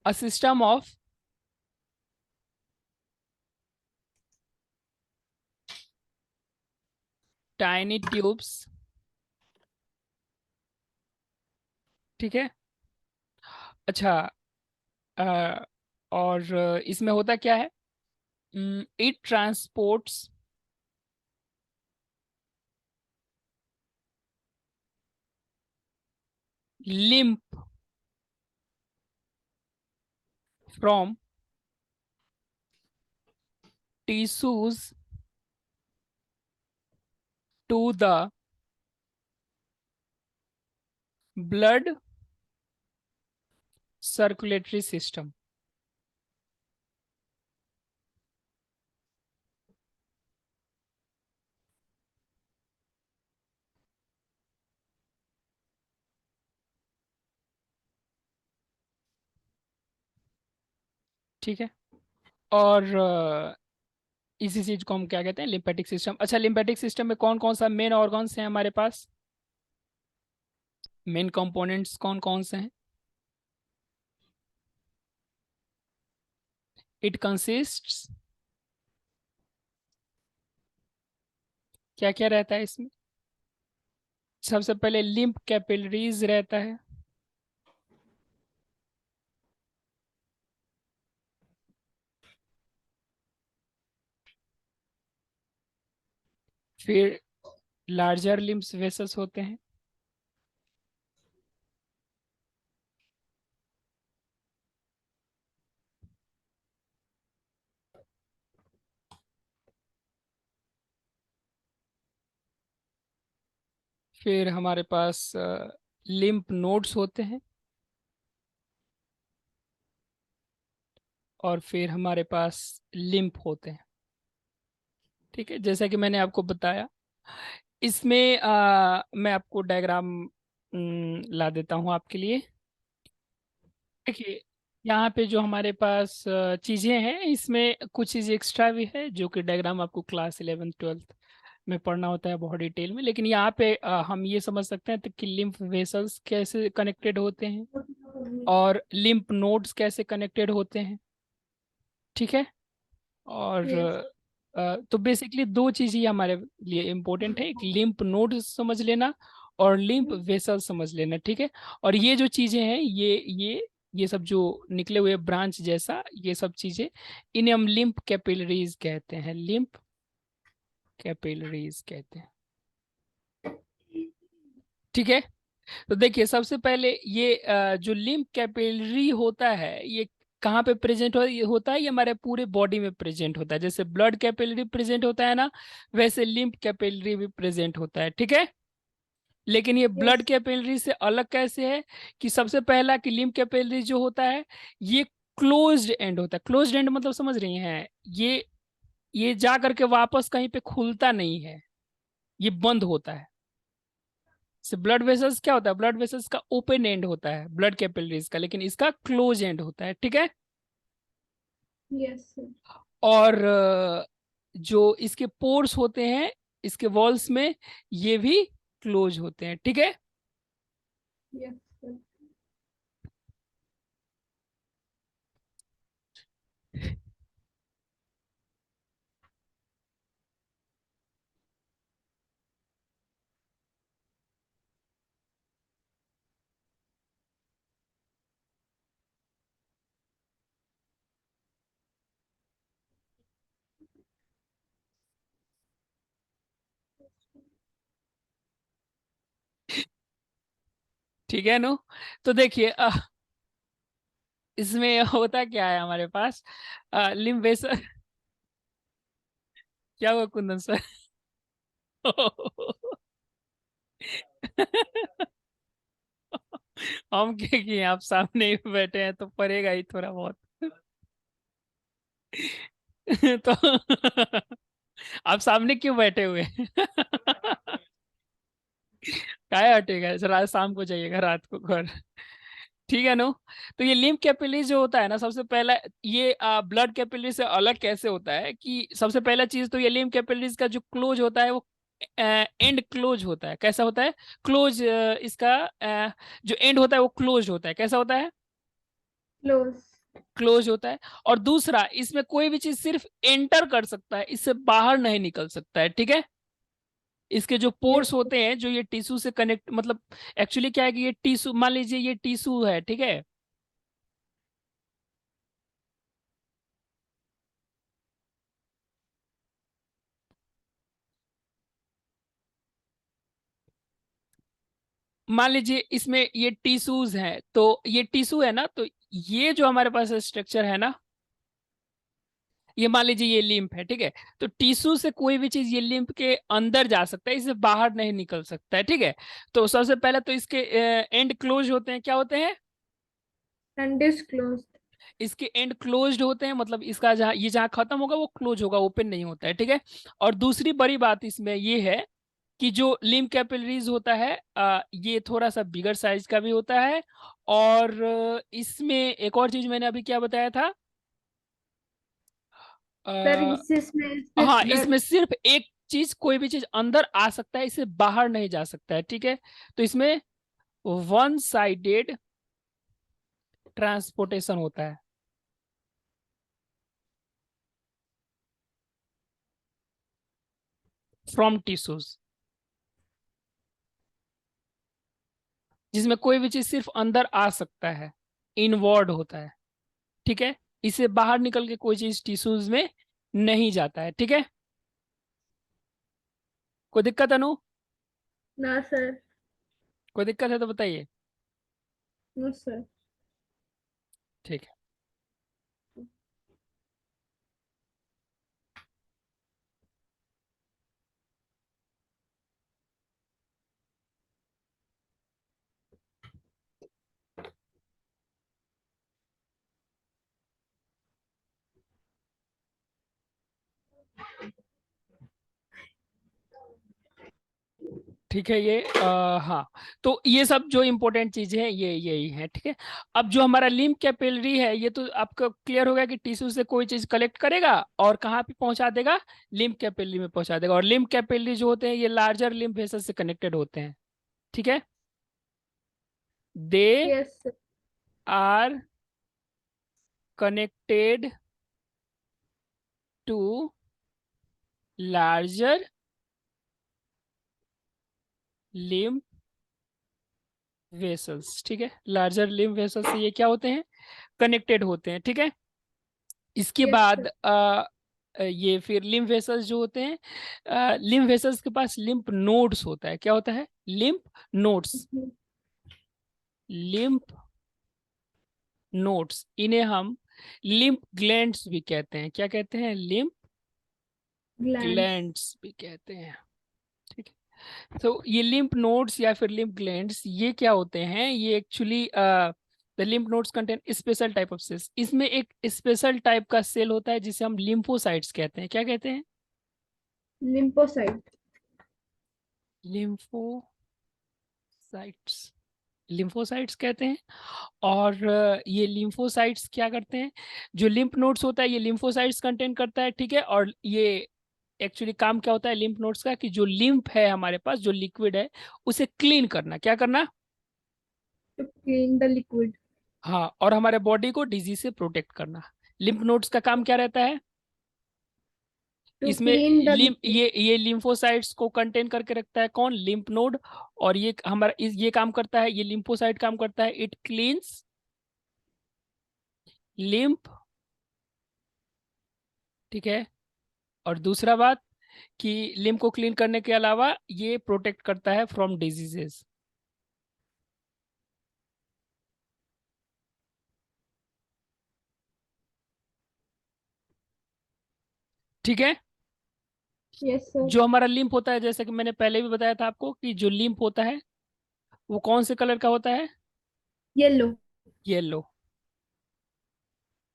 a system of tiny tubes, ठीक है। अच्छा, और इसमें होता क्या है? It transports lymph from tissues to the blood circulatory system। ठीक है। और इसी चीज को हम क्या कहते हैं? Lymphatic system. अच्छा, लिम्फेटिक सिस्टम में कौन कौन सा मेन ऑर्गन्स हैं हमारे पास? मेन कंपोनेंट्स कौन कौन से हैं? इट कंसिस्ट्स, क्या क्या रहता है इसमें? सबसे पहले लिम्फ कैपिलरीज रहता है, फिर लार्जर लिम्स वेसल्स होते हैं, फिर हमारे पास लिम्फ नोड्स होते हैं, और फिर हमारे पास लिम्फ होते हैं। ठीक है, जैसा कि मैंने आपको बताया, इसमें मैं आपको डायग्राम ला देता हूँ आपके लिए। देखिए, यहाँ पे जो हमारे पास चीज़ें हैं, इसमें कुछ चीज़ एक्स्ट्रा भी है जो कि डायग्राम आपको क्लास 11th 12th में पढ़ना होता है बहुत डिटेल में। लेकिन यहाँ पे हम ये समझ सकते हैं तो कि लिम्फ वेसल्स कैसे कनेक्टेड होते हैं और लिम्फ नोड्स कैसे कनेक्टेड होते हैं। ठीक है। और यस। तो बेसिकली दो चीज़ ही हमारे लिए इम्पोर्टेंट है, एक लिम्फ नोड समझ लेना और लिम्फ वेसल समझ लेना। ठीक है। और ये जो चीज़ें हैं, ये सब जो निकले हुए ब्रांच जैसा ये सब चीज़ें, इन्हें हम लिम्फ कैपिलरीज कहते हैं, लिम्फ कैपिलरीज कहते हैं। ठीक है। तो देखिए, सबसे पहले ये जो लिम्फ कैपिलरी होता है, ये कहाँ पे प्रेजेंट होता है? ये हमारे पूरे बॉडी में प्रेजेंट होता है। जैसे ब्लड कैपिलरी प्रेजेंट होता है ना, वैसे लिम्फ कैपिलरी भी प्रेजेंट होता है। ठीक है। लेकिन ये ब्लड यस। कैपिलरी से अलग कैसे है? कि सबसे पहला कि लिम्फ कैपिलरी जो होता है, ये क्लोज्ड एंड होता है। क्लोज्ड एंड मतलब समझ रही हैं? ये जा करके वापस कहीं पे खुलता नहीं है, ये बंद होता है। से ब्लड वेसल्स क्या होता है? ब्लड वेसल्स का ओपन एंड होता है ब्लड कैपिलरीज का, लेकिन इसका क्लोज एंड होता है। ठीक है। Yes sir. और जो इसके पोर्स होते हैं, इसके वॉल्स में, ये भी क्लोज होते हैं। ठीक है। Yes sir. ठीक है नो। तो देखिए, इसमें होता क्या है हमारे पास? लिम्फ वेसल क्या हुआ कुंदन सर? हम क्या किए, आप सामने ही बैठे हैं तो पड़ेगा ही थोड़ा बहुत। तो आप सामने क्यों बैठे हुए हैं? काय हटेगा, रात शाम को जाइएगा, रात को घर। ठीक है नो। तो ये लिम्फ कैपिलरी जो होता है ना, सबसे पहला ये ब्लड कैपिलरी से अलग कैसे होता है कि सबसे पहला चीज तो ये लिम्फ कैपिलरीज का जो क्लोज होता है वो एंड क्लोज होता है। कैसा होता है? क्लोज, इसका जो एंड होता है वो क्लोज होता है। कैसा होता है? क्लोज। क्लोज होता है। और दूसरा, इसमें कोई भी चीज सिर्फ एंटर कर सकता है, इससे बाहर नहीं निकल सकता है, ठीक है। इसके जो यस पोर्स सर। होते हैं, जो ये टिश्यू से कनेक्ट, मतलब एक्चुअली क्या है कि ये टिश्यू, मान लीजिए ये टिश्यू है, ठीक है। मान लीजिए इसमें ये टिश्यूज हैं, तो ये टिश्यू है ना, तो ये जो हमारे पास स्ट्रक्चर है ना, ये मान लीजिए ये लिम्फ है, ठीक है। तो टिश्यू से कोई भी चीज ये लिम्फ के अंदर जा सकता है, इससे बाहर नहीं निकल सकता है, ठीक है। तो सबसे पहले तो इसके एंड क्लोज होते हैं, क्या होते हैं? And is close. इसके एंड क्लोज्ड होते हैं, मतलब इसका जहाँ, ये जहाँ खत्म होगा वो क्लोज होगा, ओपन नहीं होता है, ठीक है। और दूसरी बड़ी बात इसमें ये है कि जो लिम्फ कैपिलरीज होता है, ये थोड़ा सा बिगर साइज का भी होता है। और इसमें एक और चीज मैंने अभी क्या बताया था? सर आ, इसमें सिर्फ हाँ, ब्लड। इसमें सिर्फ एक चीज, कोई भी चीज अंदर आ सकता है, इससे बाहर नहीं जा सकता है, ठीक है। तो इसमें वन साइडेड ट्रांसपोर्टेशन होता है फ्रॉम टिश्यूज, जिसमें कोई भी चीज सिर्फ अंदर आ सकता है, इनवर्ड होता है, ठीक है। इससे बाहर निकल के कोई चीज टिश्यूज में नहीं जाता है, ठीक है। कोई दिक्कत अनु? ना सर। कोई दिक्कत है तो बताइए। No sir. ठीक है। ठीक है, ये हाँ, तो ये सब जो इंपॉर्टेंट चीजें हैं ये यही है, ठीक है। अब जो हमारा लिम्फ कैपिलरी है, ये तो आपका क्लियर हो गया कि टिश्यू से कोई चीज कलेक्ट करेगा और कहाँ पे पहुंचा देगा? लिम्फ कैपिलरी में पहुंचा देगा। और लिम्फ कैपिलरी जो होते हैं ये लार्जर लिम्फ वेसल से कनेक्टेड होते हैं, ठीक है। They yes sir. Are connected to larger lymph vessels, ठीक है। लार्जर लिम्फ वेसल्स से ये क्या होते हैं? कनेक्टेड होते हैं, ठीक है। इसके यस बाद सर। ये फिर लिम्फ वेसल्स जो होते हैं, लिम्फ वेसल्स के पास लिम्फ नोड्स होता है, क्या होता है? Lymph nodes. लिम्फ नोड्स, इन्हें हम लिम्फ ग्लैंड्स भी कहते हैं। क्या कहते हैं? Lymph glands. ग्लैंड्स भी कहते हैं, ठीक है। तो ये लिम्फ नोड्स या फिर लिम्फ ग्लैंड्स ये क्या होते हैं? ये actually the lymph nodes contain special type of cells. इसमें एक स्पेशल टाइप का सेल होता है जिसे हम लिम्फोसाइट्स कहते हैं। क्या कहते हैं? लिम्फोसाइट। लिम्फोसाइट्स, लिम्फोसाइट्स कहते हैं। और ये लिम्फोसाइट्स क्या करते हैं? जो लिम्फ नोड्स होता है ये लिम्फोसाइट्स कंटेन करता है, ठीक है। और ये एक्चुअली काम क्या होता है लिम्फ नोड्स का, कि जो लिम्फ है हमारे पास, जो लिक्विड है, उसे क्लीन करना। क्या करना? To clean the liquid. हाँ, और हमारे बॉडी को डिजीज से प्रोटेक्ट करना। लिम्फ नोड्स का काम क्या रहता है? टू इसमें क्लीन द लिम्फ, लिक्विड। ये लिम्फोसाइट्स को कंटेन करके रखता है, कौन? Lymph node. और ये हमारा ये काम करता है, ये लिम्फोसाइट काम करता है, इट क्लीन्स लिम्फ, ठीक है। और दूसरा बात कि लिम्फ को क्लीन करने के अलावा ये प्रोटेक्ट करता है फ्रॉम डिजीजेस, ठीक है। Yes sir. जो हमारा लिम्फ होता है, जैसे कि मैंने पहले भी बताया था आपको, कि जो लिम्फ होता है वो कौन से कलर का होता है? येलो। येलो,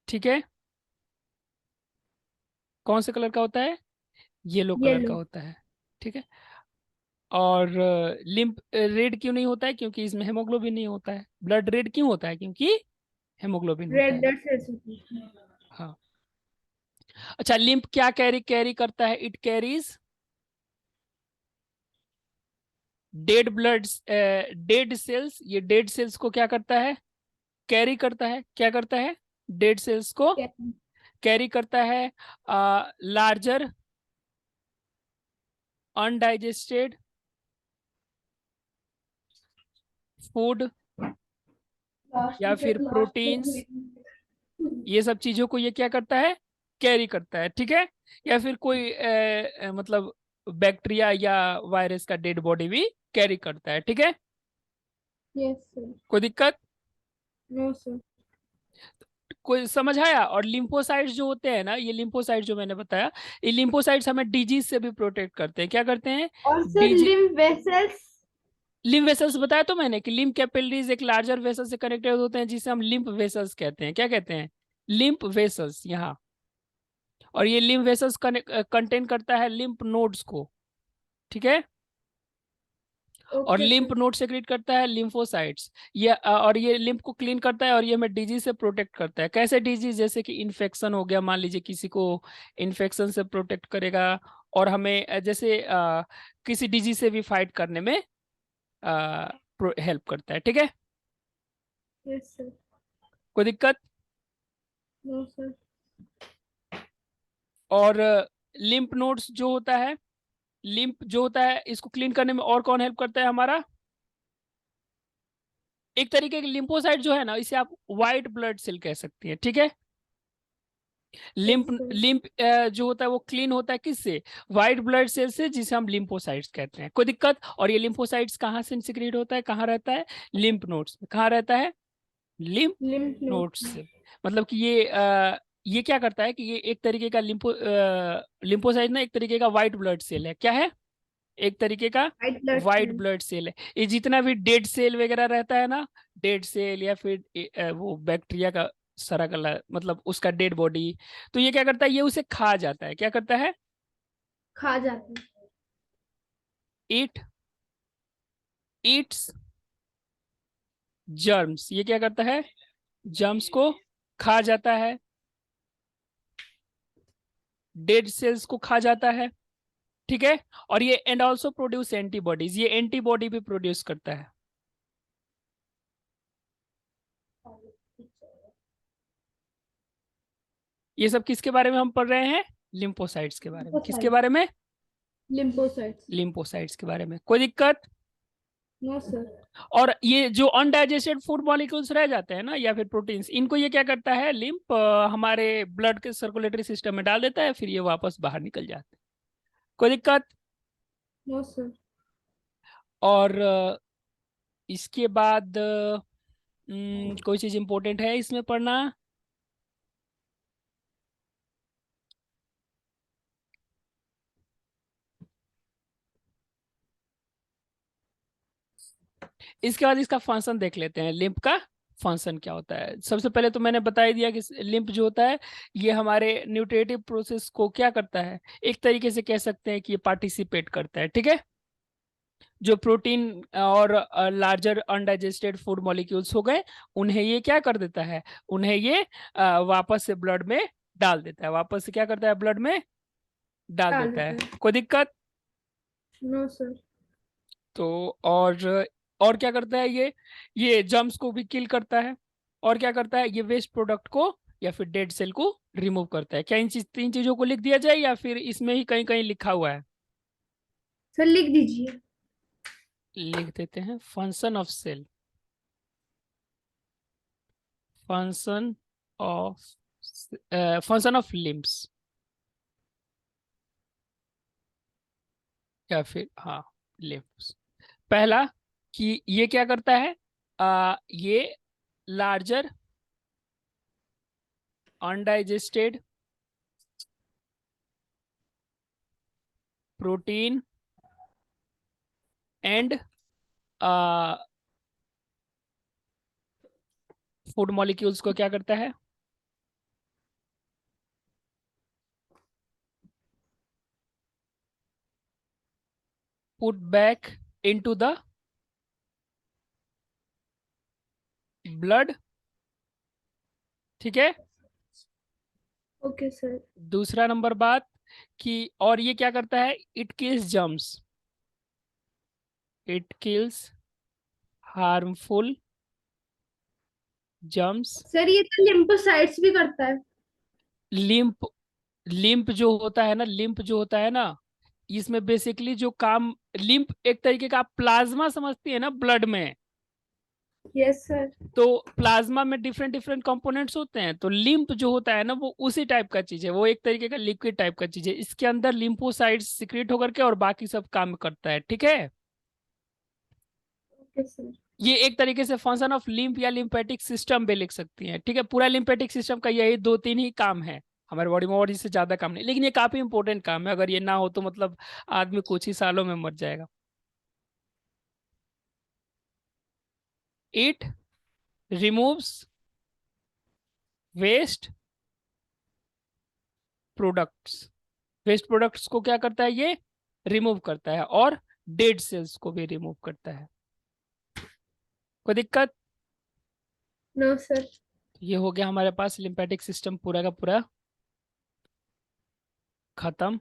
ठीक है। कौन से कलर का होता है? येलो कलर का येलो। होता है, ठीक है। और लिम्फ रेड क्यों नहीं होता है? क्योंकि इसमें हेमोग्लोबिन नहीं होता है। ब्लड रेड क्यों होता है? क्योंकि हेमोग्लोबिन होता रेड है। ब्लड सेल्स होती है। हाँ। अच्छा, लिम्फ क्या कैरी कैरी करता है? It carries dead blood, dead cells. ये डेड सेल्स को क्या करता है? कैरी करता है, क्या करता है? डेड सेल्स को कैरी करता है लार्जर अनडाइजेस्टेड फूड या फिर प्रोटीन्स, ये सब चीजों को ये क्या करता है? कैरी करता है, ठीक है। या फिर कोई मतलब बैक्टीरिया या वायरस का डेड बॉडी भी कैरी करता है, ठीक है। Yes sir. कोई दिक्कत? No sir. कोई समझ आया? और लिम्फोसाइट्स जो होते हैं ना, ये लिम्फोसाइट्स जो मैंने बताया, ये लिम्फोसाइट्स हमें डिजीज से भी प्रोटेक्ट करते हैं। क्या करते हैं? और सर डिजी लिम्फ वेसल्स। लिम्फ वेसल्स बताया तो मैंने कि लिम्फ कैपिलरीज एक लार्जर वेसल से कनेक्टेड होते हैं, जिसे हम लिम्फ वेसल्स कहते हैं। क्या कहते हैं? लिम्फ वेसल्स यहाँ। और ये लिम्फ वेसल्स कंटेन करता है लिम्फ नोड्स को, ठीक है। और okay lymph sir. Node secrete करता है लिम्फोसाइट्स, ये और ये लिम्फ को क्लीन करता है, और ये हमें डिजीज से प्रोटेक्ट करता है। कैसे डिजीज? जैसे कि इन्फेक्शन हो गया, मान लीजिए किसी को इन्फेक्शन से प्रोटेक्ट करेगा, और हमें जैसे किसी डिजीज से भी फाइट करने में हेल्प करता है, ठीक है। Yes sir. कोई दिक्कत? No sir. और लिम्फ नोड्स जो होता है, लिम्फ जो होता है, इसको क्लीन करने में और कौन हेल्प करता है हमारा? एक तरीके की लिम्फोसाइट जो है ना, इसे आप व्हाइट ब्लड सेल कह सकती है, ठीक है। Lymph yes sir. लिम्फ जो होता है वो क्लीन होता है किससे? व्हाइट ब्लड सेल से, जिसे हम लिम्फोसाइट्स कहते हैं। कोई दिक्कत? और ये लिम्फोसाइट्स कहाँ से सिक्रीट होता है, कहाँ रहता है? लिम्फ नोड्स में। कहाँ रहता है? Lymph lymph nodes node. से। मतलब कि ये क्या करता है कि ये एक तरीके का लिम्फोसाइट ना, एक तरीके का व्हाइट ब्लड सेल है। क्या है? एक तरीके का white blood white cell. Blood cell है। ये जितना भी डेड सेल वगैरह रहता है ना, डेड सेल या फिर वो बैक्टीरिया का सारा गला, मतलब उसका डेड बॉडी, तो ये क्या करता है? ये उसे खा जाता है। क्या करता है? खा जाते हैं। ईट ईट्स जर्म्स। ये क्या करता है? जर्म्स को खा जाता है, डेड सेल्स को खा जाता है, ठीक है। और ये एंड ऑल्सो प्रोड्यूस एंटीबॉडीज, ये एंटीबॉडी भी प्रोड्यूस करता है। ये सब किसके बारे में हम पढ़ रहे हैं? लिम्फोसाइट्स के बारे में। किसके लिम्फोसाइट। बारे में? लिम्फोसाइट्स। लिम्फोसाइट्स के बारे में। कोई दिक्कत? No sir. और ये जो अनडाइजेस्टेड फूड मॉलिक्यूल्स रह जाते हैं ना, या फिर प्रोटीन्स, इनको ये क्या करता है? लिम्फ हमारे ब्लड के सर्कुलेटरी सिस्टम में डाल देता है, फिर ये वापस बाहर निकल जाते हैं। कोई दिक्कत? No sir. और इसके बाद कोई चीज इंपॉर्टेंट है इसमें पढ़ना? इसके बाद इसका फंक्शन देख लेते हैं, लिम्फ का फंक्शन क्या होता है। सबसे पहले तो मैंने बता ही दिया कि लिम्फ जो होता है, ये हमारे न्यूट्रिटिव प्रोसेस को क्या करता है, एक तरीके से कह सकते हैं कि ये पार्टिसिपेट करता है, ठीक है। जो प्रोटीन और लार्जर अनडाइजेस्टेड फूड मॉलिक्यूल्स हो गए, उन्हें ये क्या कर देता है? उन्हें ये वापस से ब्लड में डाल देता है। वापस से क्या करता है? ब्लड में डाल डाल देता है। देते हैं। कोई दिक्कत? No sir. तो और क्या करता है ये जर्म्स को भी किल करता है। और क्या करता है? ये वेस्ट प्रोडक्ट को या फिर डेड सेल को रिमूव करता है। क्या इन तीन चीजों को लिख दिया जाए, या फिर इसमें ही कहीं कहीं लिखा हुआ है? सर लिख दीजिए। लिख देते हैं। Function of cell, function of function of limbs, या फिर हाँ, लिम्स। पहला कि ये क्या करता है? ये larger undigested protein and food molecules को क्या करता है? Put back into the blood, ठीक है। Okay sir. दूसरा नंबर बात कि और ये क्या करता है? It kills germs, it kills harmful germs. Sir ये तो लिम्फोसाइट्स भी करता है। लिम्प लिम्प जो होता है ना, लिम्प जो होता है ना, इसमें बेसिकली जो काम, लिम्प एक तरीके का, आप प्लाज्मा समझती है ना ब्लड में, यस सर। तो प्लाज्मा में डिफरेंट डिफरेंट कंपोनेंट्स होते हैं, तो लिम्प जो होता है ना वो उसी टाइप का चीज है, वो एक तरीके का लिक्विड टाइप का चीज है, इसके अंदर लिम्फोसाइट्स सिक्रेट होकर के और बाकी सब काम करता है, ठीक है। Okay sir. ये एक तरीके से फंक्शन ऑफ लिम्फ या लिम्फेटिक सिस्टम भी लिख सकती हैं, ठीक है। पूरा लिम्फेटिक सिस्टम का यही दो तीन ही काम है हमारे बॉडी में, और इससे ज्यादा काम नहीं, लेकिन ये काफी इंपॉर्टेंट काम है, अगर ये ना हो तो मतलब आदमी कुछ ही सालों में मर जाएगा। It removes waste products. Waste products को क्या करता है ये, रिमूव करता है, और डेड सेल्स को भी रिमूव करता है। कोई दिक्कत? No sir. ये हो गया हमारे पास लिम्फेटिक सिस्टम पूरा का पूरा खत्म।